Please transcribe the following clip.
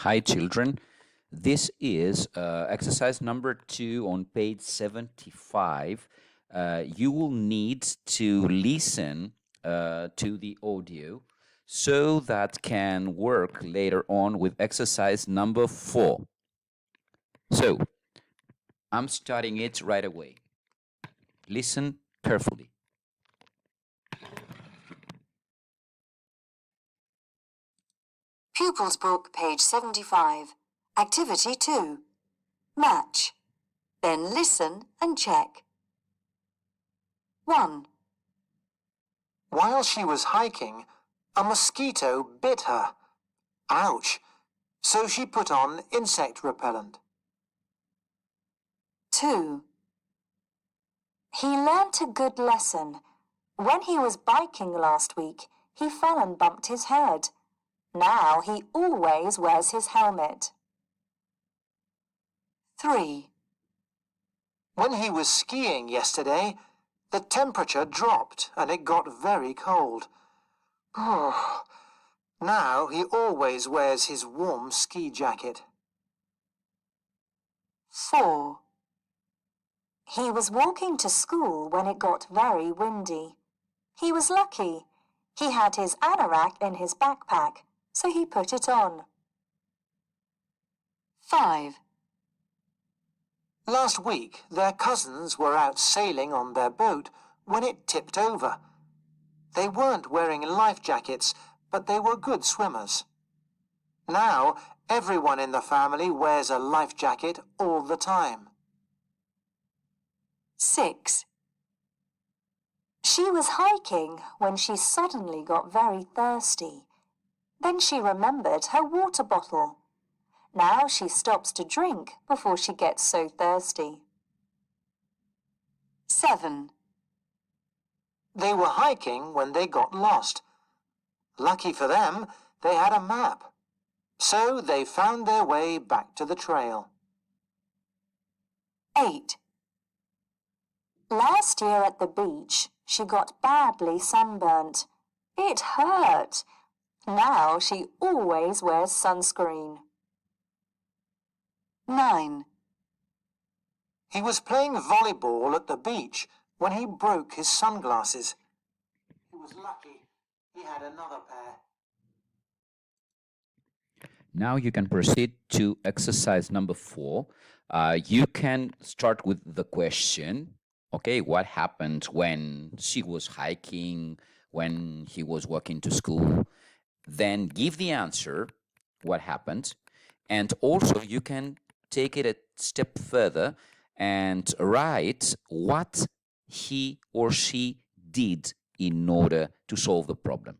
Hi, children. This is exercise number 2 on page 75. You will need to listen to the audio so that can work later on with exercise number 4. So, I'm starting it right away. Listen carefully. Pupil's book, page 75. Activity 2. Match. Then listen and check. 1. While she was hiking, a mosquito bit her. Ouch! So she put on insect repellent. 2. He learnt a good lesson. When he was biking last week, he fell and bumped his head. Now he always wears his helmet. 3. When he was skiing yesterday, the temperature dropped and it got very cold. Now he always wears his warm ski jacket. 4. He was walking to school when it got very windy. He was lucky. He had his anorak in his backpack, so he put it on. 5. Last week, their cousins were out sailing on their boat when it tipped over. They weren't wearing life jackets, but they were good swimmers. Now, everyone in the family wears a life jacket all the time. 6. She was hiking when she suddenly got very thirsty. Then she remembered her water bottle. Now she stops to drink before she gets so thirsty. 7. They were hiking when they got lost. Lucky for them, they had a map. So they found their way back to the trail. 8. Last year at the beach, she got badly sunburnt. It hurt. Now she always wears sunscreen. 9. He was playing volleyball at the beach when he broke his sunglasses. He was lucky he had another pair. Now you can proceed to exercise number 4. You can start with the question. Okay, what happened when she was hiking, when he was walking to school? Then give the answer, what happened. And also you can take it a step further and write what he or she did in order to solve the problem.